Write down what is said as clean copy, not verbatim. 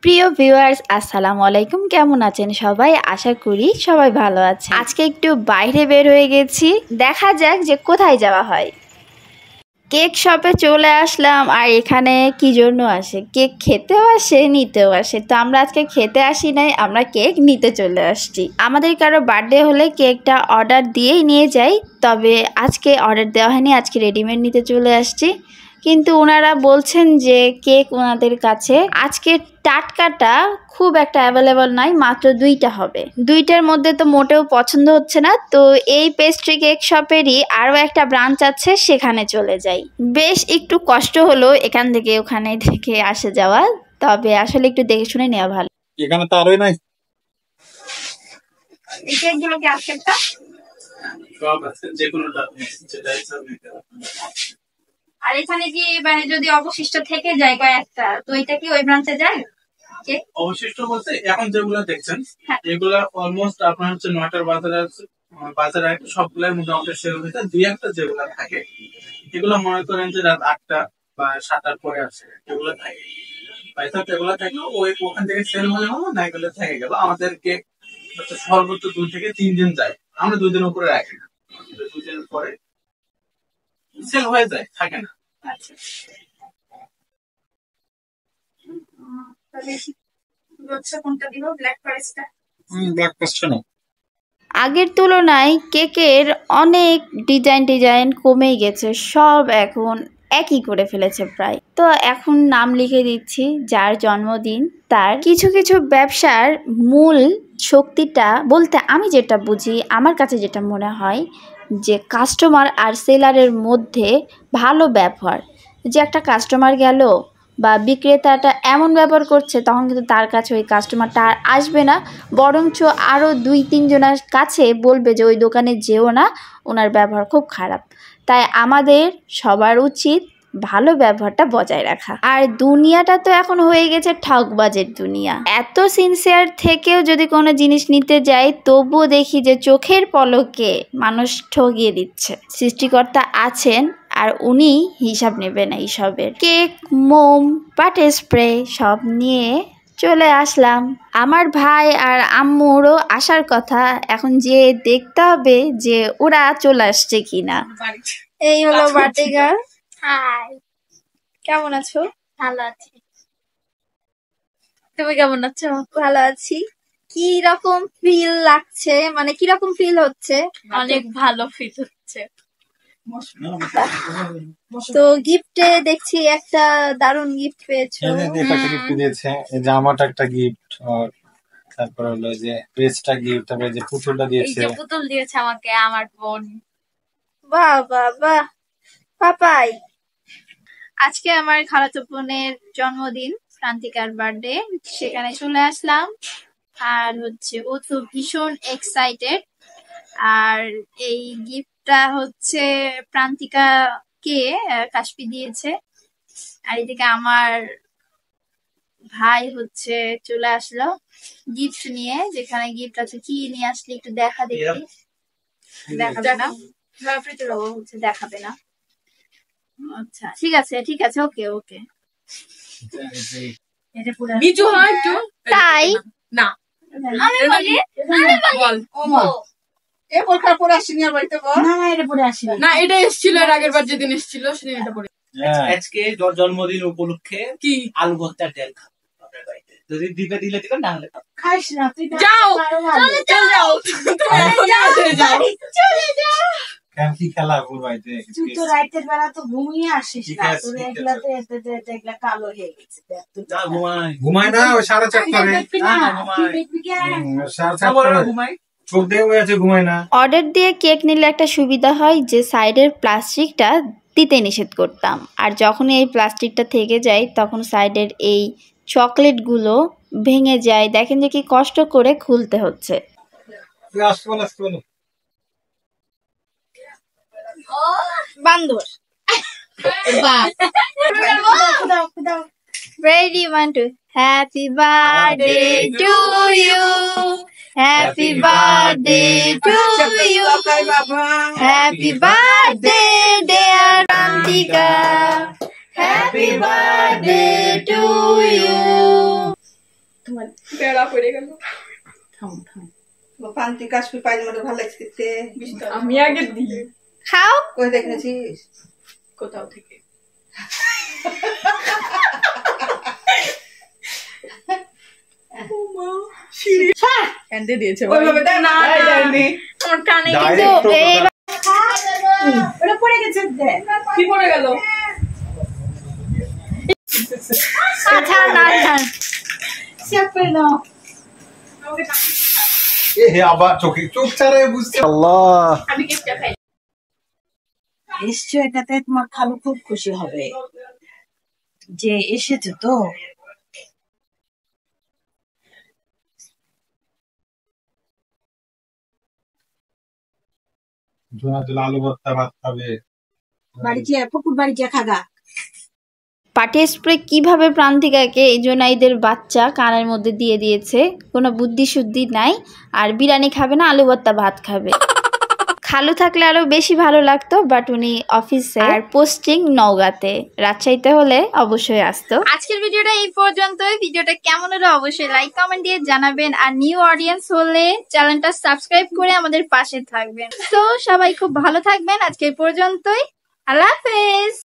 প্রিয় ভিউয়ার্স আসসালামু আলাইকুম, কেমন আছেন সবাই? আশা করি সবাই ভালো আছে। আজকে একটু বাইরে বের হয়ে গেছি, দেখা যাক যে কোথায় যাওয়া হয়। কেক শপে চলে আসলাম। আর এখানে কি জন্য আসে? কেক খেতেও আসে, নিতেও আসে। তো আমরা আজকে খেতে আসি নাই, আমরা কেক নিতে চলে আসছি। আমাদের কারো বার্থডে হলে কেকটা অর্ডার দিয়েই নিয়ে যাই, তবে আজকে অর্ডার দেওয়া হয়নি, আজকে রেডিমেড নিতে চলে আসছি। কিন্তু ওনারা বলছেন যে কেক ওনাদের কাছে আজকে টাটকাটা খুব একটা অ্যাভেলেবল নাই, মাত্র 2টা হবে। 2টার মধ্যে তো মোটেও পছন্দ হচ্ছে না। তো এই পেস্ট্রি কেক শপেরই আরও একটা ব্রাঞ্চ আছে, সেখানে চলে যাই। বেশ একটু কষ্ট হলো এখান থেকে ওখানে থেকে আসে যাওয়া, তবে আসলে একটু দেখে শুনে নেওয়া ভালো। এখানে তো আরোই নাই, এই কেকগুলো কি আজকেরটা? সব আছে, যে কোনোটা যেটা ইচ্ছা নিতে পারবেন। আর এখানে কি মানে যদি অবশিষ্ট থেকে যায় কয়েকটা, তো এটা কি ওই ব্রাঞ্চে যায়? অবশিষ্ট বলতে এখন যেগুলো দেখছেন এগুলা অলমোস্ট আপনার হচ্ছে 9টার বাজারে আছে, বাজারে সবগুলাই মোটামুটি সেল হয়েছে। 2-1টা যেগুলো থাকে এগুলো মনে করেন যে রাত 8টা বা 7টার পরে আসে, এগুলো থাকে পয়সা, এগুলো থাকে ওই ওখান থেকে সেল হলে হলো না, এগুলো থেকে গেল। আমাদেরকে সর্বোচ্চ 2 থেকে 3 দিন যায়, আমরা 2 দিনের উপরে রাখি না, 2 দিনের পরে সেল হয়ে যায়, থাকে না। আচ্ছা, আগের তুলনায় কেকের অনেক ডিজাইন কমে গেছে, সব এখন একই করে ফেলেছে প্রায়। তো এখন নাম লিখে দিচ্ছি যার জন্মদিন তার। কিছু কিছু ব্যবসার মূল শক্তিটা বলতে আমি যেটা বুঝি, আমার কাছে যেটা মনে হয় যে কাস্টমার আর সেলারের মধ্যে ভালো ব্যবহার। যে একটা কাস্টমার গেল বা বিক্রেতাটা এমন ব্যবহার করছে, তখন কিন্তু তার কাছে ওই কাস্টমারটা আর আসবে না, বরঞ্চ আরও 2-3 জনের কাছে বলবে যে ওই দোকানে যেও না, ওনার ব্যবহার খুব খারাপ। তাই আমাদের সবার উচিত ভালো ব্যবহারটা বজায় রাখা। আর দুনিয়াটা তো এখন হয়ে গেছে ঠকবাজের দুনিয়া। এত সিনসিয়ার থেকেও যদি কোনো জিনিস নিতে যাই, তবুও দেখি যে চোখের পলকে মানুষ ঠকিয়ে দিচ্ছে। সৃষ্টিকর্তা আছেন আর উনি হিসাব নেবেন এইসবের। কেক, মোম, বাটার স্প্রে সব নিয়ে চলে আসলাম। আমার ভাই আর আম্মুরও আসার কথা, এখন যে দেখতে হবে যে ওরা চলে আসছে কিনা। এই হলো বার্থডে গার্ল। হাই, কেমন আছো? ভালো আছি। তুমি কেমন আছো? ভালো আছি। কি রকম ফিল লাগছে, মানে কি রকম ফিল হচ্ছে? অনেক ভালো ফিল হচ্ছে। তো গিফটে দেখছি একটা দারুণ গিফট পেয়েছো। গিফট দিয়েছে, এই জামাটা একটা গিফট, আর তারপর হলো যে ড্রেসটা গিফট, তারপরে যে পুতুলটা এই দিয়েছে। যে পুতুল দিয়েছে আমাকে আমার বোন। বাহ বাহ বাহ, পাপাই। আজকে আমার খালাতো বোনের জন্মদিন, ক্রান্তিকার বার্থডে, সেখানে চলে আসলাম। আর হচ্ছে ও তো ভীষণ এক্সাইটেড। আর এই গিফটটা হচ্ছে প্রান্তিকাকে কাশপি দিয়েছে। আর এদিকে আমার ভাই হচ্ছে চলে আসলো গিফট নিয়ে। যেখানে গিফট আছে, কি নিয়ে আসলে একটু দেখা দেখি। দেখাবে না, হচ্ছে দেখাবে না। আচ্ছা ঠিক আছে ঠিক আছে, ওকে ওকে। বিজু হয় একটু তাই না আমি বলি বল না, এটা এসেছিল এর আগের বার যেদিন এসেছিল সেদিন এটা পরে। আজকে জন্মদিন উপলক্ষে কি আলু ভর্তার তেল খাবো আপনার বাড়িতে। যদি দিবে দিলে দিবেন, না হলে খাইস না, তুই যাও চলে যাও চলে যাও। কি খেলা ঘুরবাইতে তুই তো রাতের বেলা তো ঘুমিয়ে আসিস না, তোর এগুলাতে এগুলা কালো হয়ে গেছে। না ঘুমাই ঘুমায় না, ওই 4:30 করে, ঘুমাই চোখ দিয়ে হয়ে আছে, ঘুমায় না। অর্ডার দিয়ে কেক নিলে একটা সুবিধা হয় যে সাইডের প্লাস্টিকটা দিতে নিষেধ করতাম, আর যখন এই প্লাস্টিকটা থেকে যায় তখন সাইডের এই চকলেটগুলো ভেঙে যায়। দেখেন যে কি কষ্ট করে খুলতে হচ্ছে। বান্দর Ready, 1, 2. Happy birthday to you. Happy birthday to you. Happy birthday, dear Rantika. Happy birthday to you. বেড়া পড়ে গেল। পান্তি কাশ্মীর পায়জামাটা ভালো লাগছে দেখতে। আমি আগে দিই খাও। কই দেখেছিস? কোথাও থেকে। কান্দে দিয়েছে ওইভাবে দেখ না। আমার কানে কিন্তু এই ওটা পড়ে গেছে দেখ। কি পড়ে গেল? আচ্ছা না ছাড়। সেভ করে নাও। এ আবার চোখ ছাড়াই বুঝছে। আল্লাহ, আমি কেকটা খাই। নিশ্চয় এটাতে তোমার খালু খুব খুশি হবে যে এসেছে তো। আলু ভর্তা ভাত খাবে। বাড়ি গিয়ে পুকুর বাড়ি গিয়ে খাগা। পাটি স্প্রে কিভাবে প্রান্তিকাকে এই জোনাইদের বাচ্চা কানের মধ্যে দিয়ে দিয়েছে, কোনো বুদ্ধি শুদ্ধি নাই। আর বিরিয়ানি খাবে না, আলু ভর্তা ভাত খাবে। খালু থাকলে আরো বেশি ভালো লাগতো, বাট উনি অফিসে আর পোস্টিং নওগাঁতে। রাজশাহীতে হলে অবশ্যই আসতো। আজকের ভিডিওটা এই পর্যন্তই। ভিডিওটা কেমন হলো অবশ্যই লাইক কমেন্ট দিয়ে জানাবেন। আর নিউ অডিয়েন্স হলে চ্যানেলটা সাবস্ক্রাইব করে আমাদের পাশে থাকবেন। তো সবাই খুব ভালো থাকবেন। আজকে এই পর্যন্তই। আল্লাহ হাফেজ।